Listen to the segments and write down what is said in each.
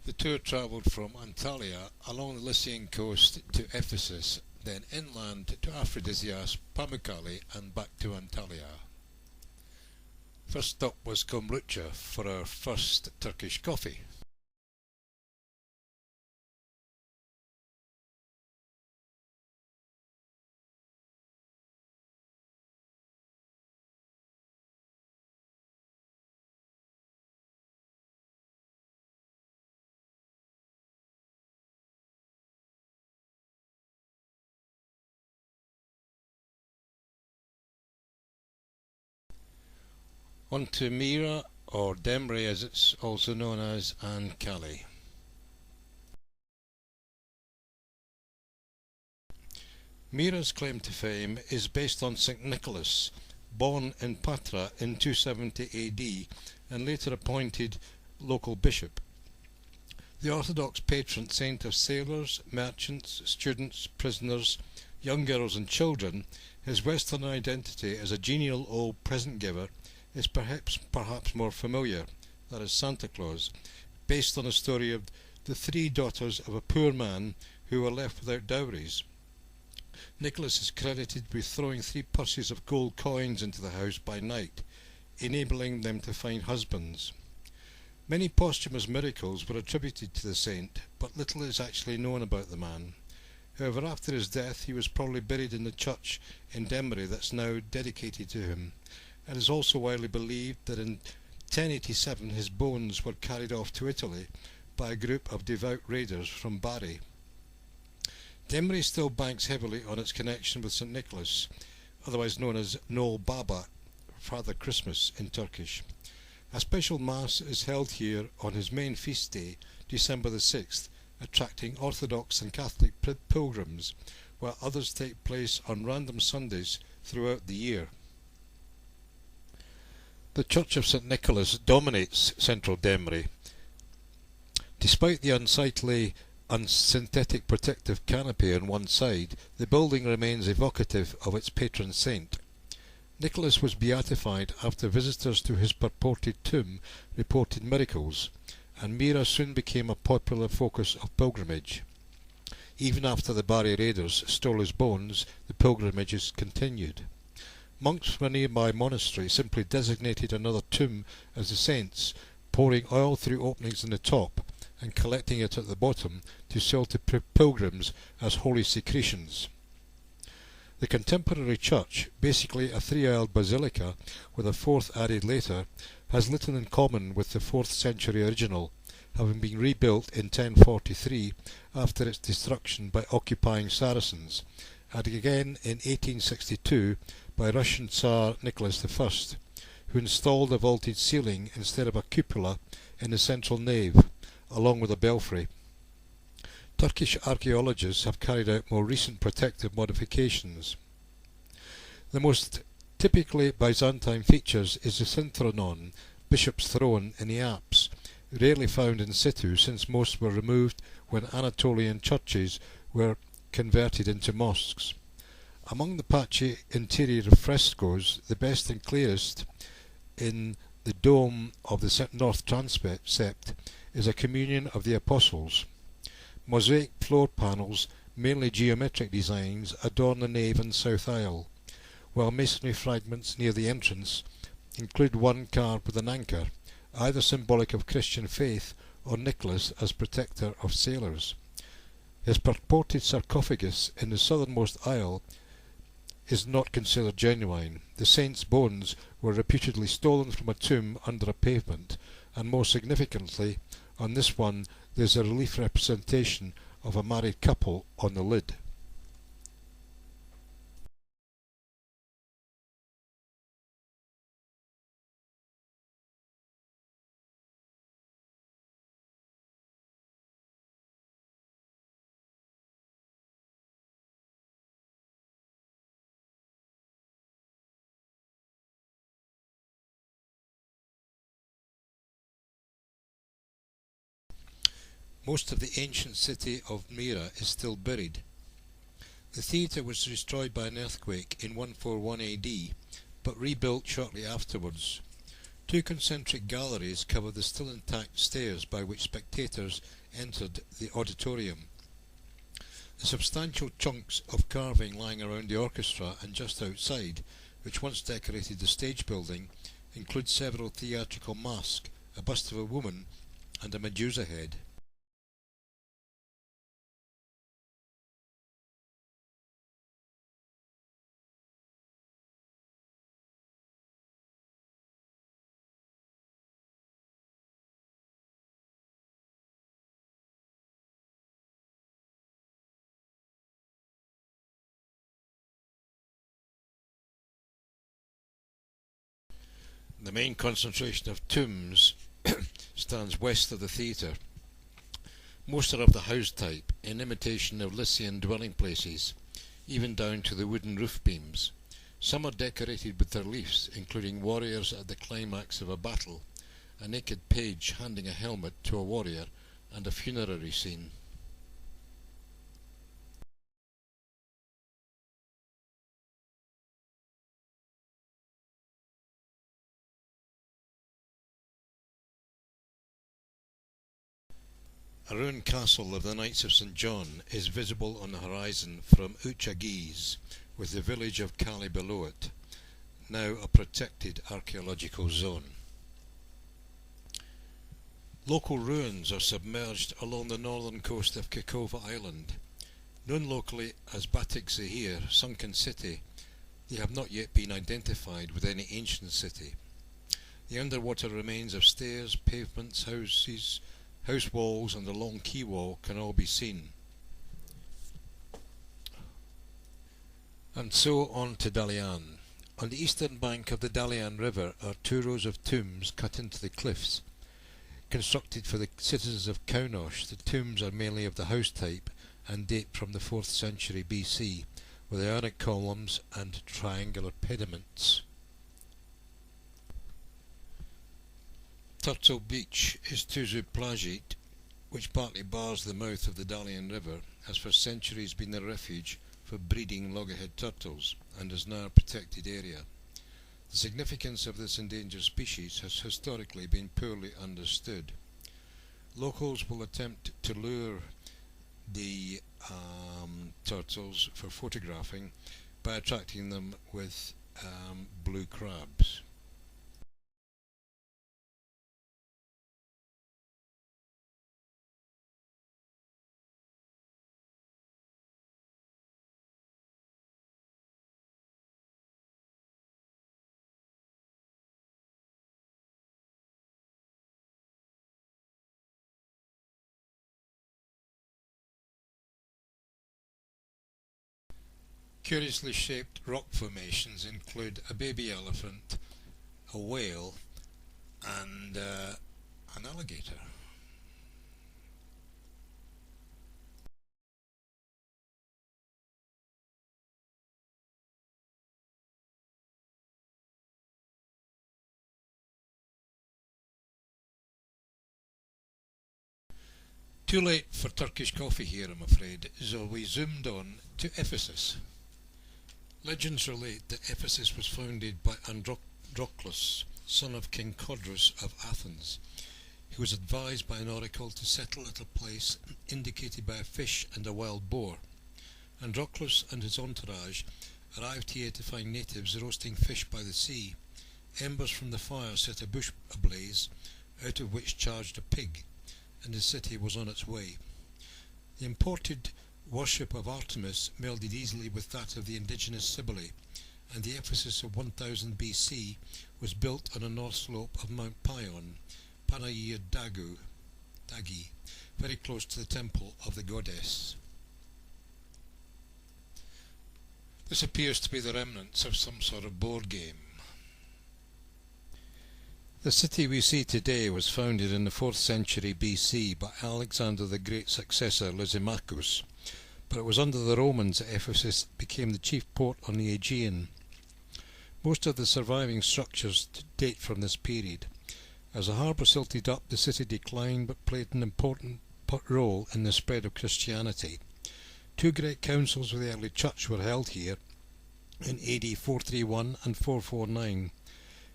The tour travelled from Antalya along the Lycian coast to Ephesus, then inland to Aphrodisias, Pamukkale and back to Antalya. First stop was Kombucha for our first Turkish coffee. On to Mira, or Demre as it's also known as, and Kali. Mira's claim to fame is based on St. Nicholas, born in Patra in 270 AD and later appointed local bishop. The Orthodox patron saint of sailors, merchants, students, prisoners, young girls and children, his Western identity as a genial old present giver is perhaps more familiar, that is Santa Claus, based on a story of the three daughters of a poor man who were left without dowries. Nicholas is credited with throwing 3 purses of gold coins into the house by night, enabling them to find husbands. Many posthumous miracles were attributed to the saint, but little is actually known about the man. However, after his death he was probably buried in the church in Demre that's now dedicated to him. It is also widely believed that in 1087 his bones were carried off to Italy by a group of devout raiders from Bari. Demre still banks heavily on its connection with St. Nicholas, otherwise known as Noel Baba, Father Christmas in Turkish. A special Mass is held here on his main feast day, December the 6th, attracting Orthodox and Catholic pilgrims, while others take place on random Sundays throughout the year. The Church of St. Nicholas dominates central Demre. Despite the unsightly unsynthetic protective canopy on one side, the building remains evocative of its patron saint. Nicholas was beatified after visitors to his purported tomb reported miracles, and Mira soon became a popular focus of pilgrimage. Even after the Bari raiders stole his bones, the pilgrimages continued. Monks from a nearby monastery simply designated another tomb as the saint's, pouring oil through openings in the top and collecting it at the bottom to sell to pilgrims as holy secretions. The contemporary church, basically a 3-aisled basilica with a 4th added later, has little in common with the 4th century original, having been rebuilt in 1043 after its destruction by occupying Saracens, and again in 1862 by Russian Tsar Nicholas I, who installed a vaulted ceiling instead of a cupola in the central nave, along with a belfry. Turkish archaeologists have carried out more recent protective modifications. The most typically Byzantine features is the synthronon, bishop's throne, in the apse, rarely found in situ since most were removed when Anatolian churches were converted into mosques. Among the patchy interior frescoes, the best and clearest in the dome of the north transept is a Communion of the Apostles. Mosaic floor panels, mainly geometric designs, adorn the nave and south aisle, while masonry fragments near the entrance include one carved with an anchor, either symbolic of Christian faith or Nicholas as protector of sailors. His purported sarcophagus in the southernmost aisle is not considered genuine. The saint's bones were reputedly stolen from a tomb under a pavement, and more significantly, on this one there's a relief representation of a married couple on the lid. Most of the ancient city of Mira is still buried. The theatre was destroyed by an earthquake in 141 AD, but rebuilt shortly afterwards. Two concentric galleries cover the still intact stairs by which spectators entered the auditorium. The substantial chunks of carving lying around the orchestra and just outside, which once decorated the stage building, include several theatrical masks, a bust of a woman, and a Medusa head. The main concentration of tombs stands west of the theatre. Most are of the house type, in imitation of Lycian dwelling places, even down to the wooden roof beams. Some are decorated with reliefs, including warriors at the climax of a battle, a naked page handing a helmet to a warrior, and a funerary scene. A ruined castle of the Knights of St. John is visible on the horizon from Uchagis, with the village of Cali below it, now a protected archaeological zone. Local ruins are submerged along the northern coast of Kakova Island. Known locally as Batik Zahir, Sunken City, they have not yet been identified with any ancient city. The underwater remains of stairs, pavements, house walls and the long quay wall can all be seen. And so on to Dalian. On the eastern bank of the Dalian River are two rows of tombs cut into the cliffs. Constructed for the citizens of Kaunosh, the tombs are mainly of the house type and date from the 4th century BC, with ionic columns and triangular pediments. Turtle Beach is Tuzu Plajit, which partly bars the mouth of the Dalian River, has for centuries been a refuge for breeding loggerhead turtles and is now a protected area. The significance of this endangered species has historically been poorly understood. Locals will attempt to lure the turtles for photographing by attracting them with blue crabs. Curiously shaped rock formations include a baby elephant, a whale, and an alligator. Too late for Turkish coffee here, I'm afraid, so we zoomed on to Ephesus. Legends relate that Ephesus was founded by Androclus, son of King Codrus of Athens. He was advised by an oracle to settle at a place indicated by a fish and a wild boar. Androclus and his entourage arrived here to find natives roasting fish by the sea. Embers from the fire set a bush ablaze, out of which charged a pig, and the city was on its way. The imported worship of Artemis melded easily with that of the indigenous Cybele, and the Ephesus of 1000 BC was built on a north slope of Mount Pion, Panagia Dagi, very close to the temple of the goddess. This appears to be the remnants of some sort of board game. The city we see today was founded in the 4th century BC by Alexander the Great's successor Lysimachus, but it was under the Romans that Ephesus became the chief port on the Aegean. Most of the surviving structures date from this period. As the harbour silted up, the city declined but played an important role in the spread of Christianity. Two great councils of the early church were held here in AD 431 and 449.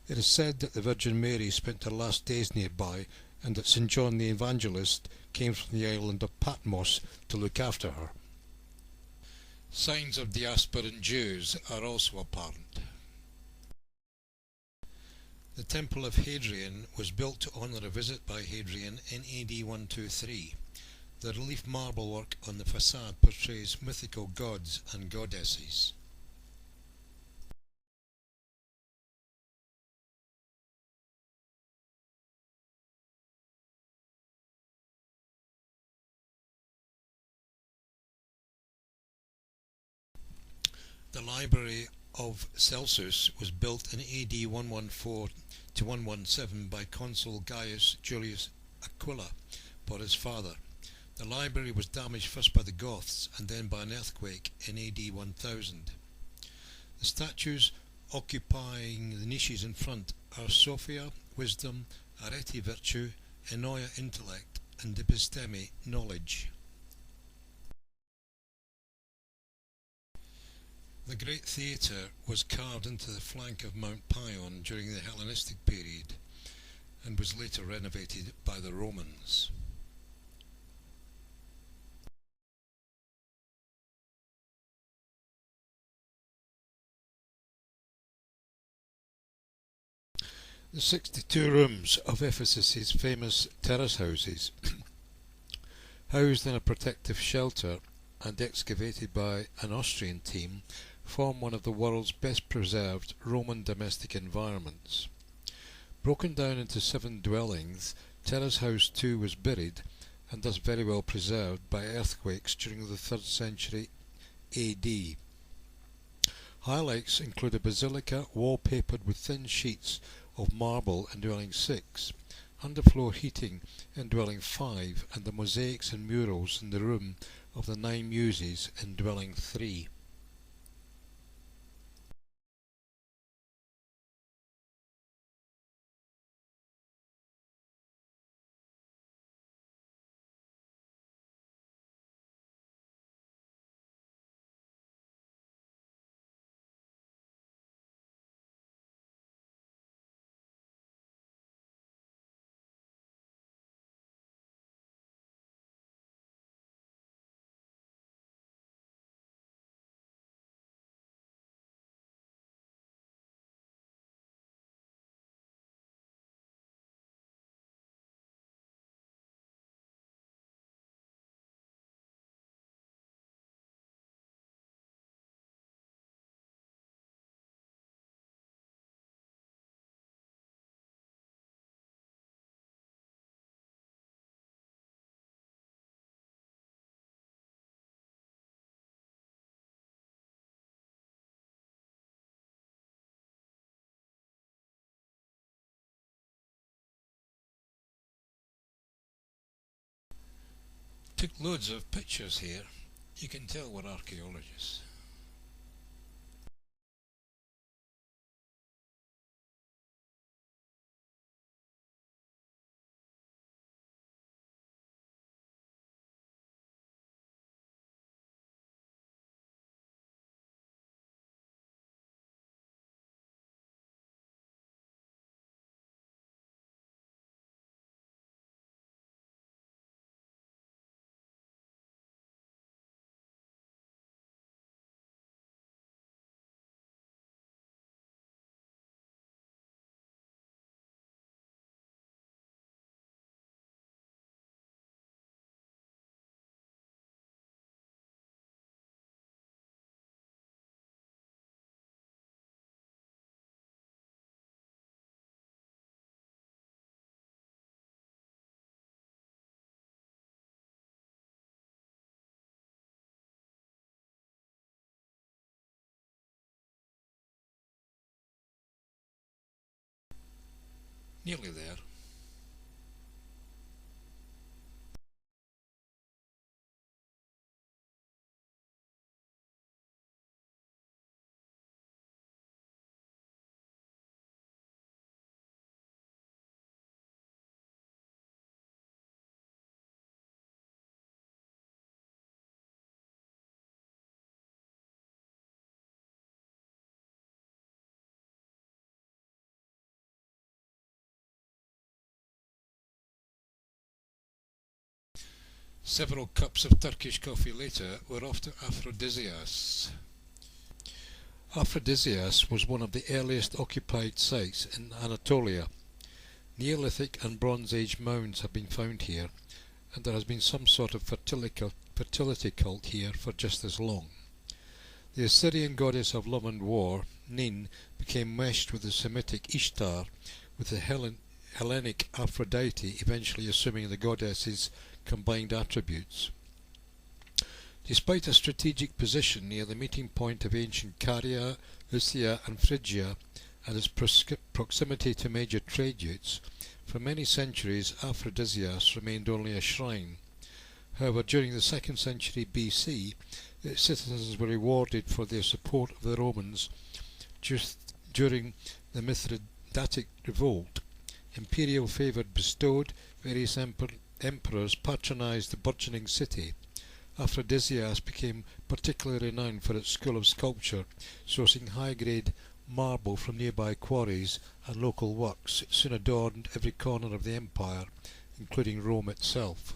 It is said that the Virgin Mary spent her last days nearby, and that St. John the Evangelist came from the island of Patmos to look after her. Signs of diasporan Jews are also apparent. The Temple of Hadrian was built to honour a visit by Hadrian in AD 123. The relief marble work on the facade portrays mythical gods and goddesses. The Library of Celsus was built in AD 114 to 117 by Consul Gaius Julius Aquila for his father. The library was damaged first by the Goths and then by an earthquake in AD 1000. The statues occupying the niches in front are Sophia, wisdom, Arete, virtue, Ennoia, intellect, and Episteme, knowledge. The Great Theatre was carved into the flank of Mount Pion during the Hellenistic period and was later renovated by the Romans. The 62 rooms of Ephesus's famous terrace houses, housed in a protective shelter and excavated by an Austrian team, form one of the world's best preserved Roman domestic environments. Broken down into 7 dwellings, Terrace House 2 was buried and thus very well preserved by earthquakes during the 3rd century AD. Highlights include a basilica wallpapered with thin sheets of marble in dwelling 6, underfloor heating in dwelling 5, and the mosaics and murals in the room of the 9 muses in dwelling 3. Took loads of pictures here. You can tell we're archaeologists. Nearly there. Several cups of Turkish coffee later were off to Aphrodisias. Aphrodisias was one of the earliest occupied sites in Anatolia. Neolithic and Bronze Age mounds have been found here, and there has been some sort of fertility cult here for just as long. The Assyrian goddess of love and war, Nin, became meshed with the Semitic Ishtar, with the Hellenic Aphrodite eventually assuming the goddess's combined attributes. Despite a strategic position near the meeting point of ancient Caria, Lycia and Phrygia, and its proximity to major trade routes, for many centuries Aphrodisias remained only a shrine. However, during the 2nd century BC, its citizens were rewarded for their support of the Romans during the Mithridatic revolt. Imperial favour bestowed, various emperors patronised the burgeoning city. Aphrodisias became particularly renowned for its school of sculpture, sourcing high-grade marble from nearby quarries, and local works soon adorned every corner of the empire, including Rome itself.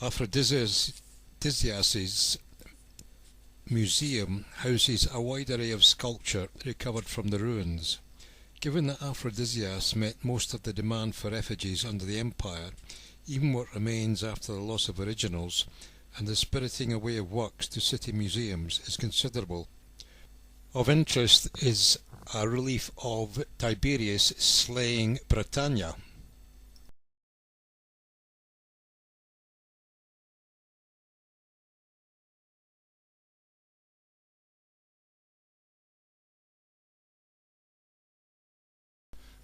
Aphrodisias's museum houses a wide array of sculpture recovered from the ruins. Given that Aphrodisias met most of the demand for effigies under the empire, even what remains after the loss of originals and the spiriting away of works to city museums is considerable. Of interest is a relief of Tiberius slaying Britannia.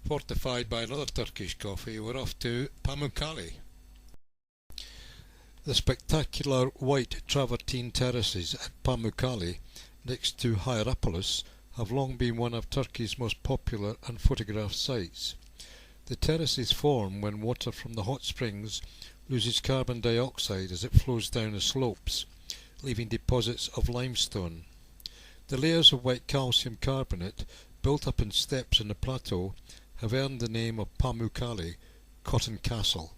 Fortified by another Turkish coffee, we're off to Pamukkale. The spectacular white travertine terraces at Pamukkale, next to Hierapolis, have long been one of Turkey's most popular and photographed sites. The terraces form when water from the hot springs loses carbon dioxide as it flows down the slopes, leaving deposits of limestone. The layers of white calcium carbonate, built up in steps in the plateau, have earned the name of Pamukkale, Cotton Castle.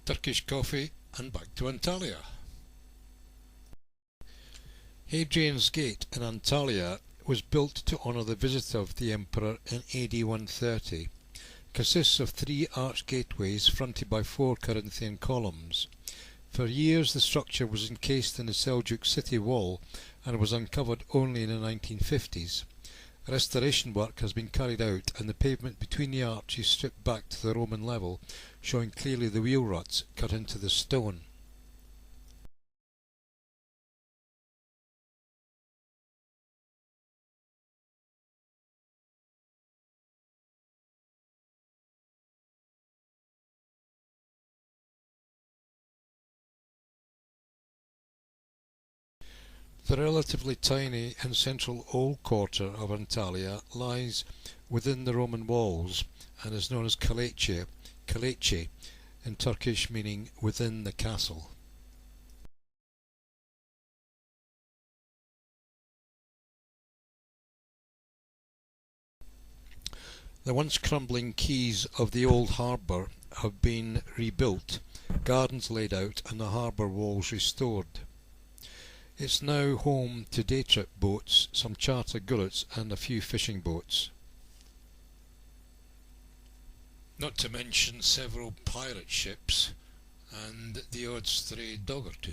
Turkish coffee and back to Antalya. Hadrian's Gate in Antalya was built to honour the visit of the emperor in AD 130. It consists of 3 arched gateways fronted by 4 Corinthian columns. For years the structure was encased in the Seljuk city wall and was uncovered only in the 1950s. Restoration work has been carried out and the pavement between the arches stripped back to the Roman level, showing clearly the wheel ruts cut into the stone. The relatively tiny and central old quarter of Antalya lies within the Roman walls and is known as Kaleci in Turkish, meaning within the castle. The once crumbling quays of the old harbour have been rebuilt, gardens laid out and the harbour walls restored. It's now home to day trip boats, some charter gullets and a few fishing boats. Not to mention several pirate ships and the odd stray dog or two.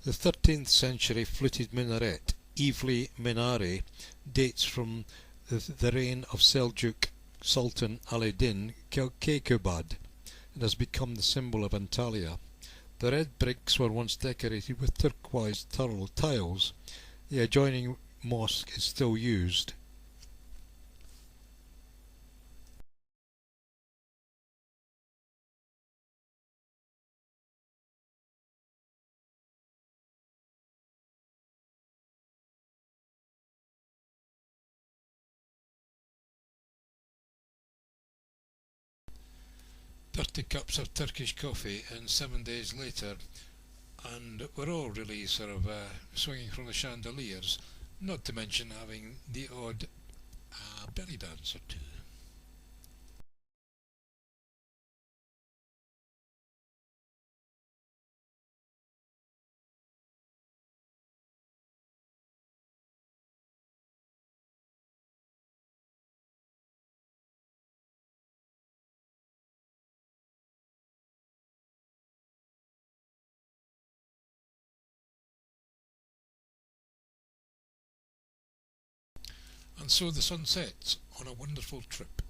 The 13th century fluted minaret, Evli Minare, dates from the reign of Seljuk Sultan Ali-Din Kekubad and has become the symbol of Antalya. The red bricks were once decorated with turquoise tiles. The adjoining mosque is still used. "30 cups of Turkish coffee and 7 days later, and we're all really sort of swinging from the chandeliers, not to mention having the odd belly dance or two." And so the sun sets on a wonderful trip.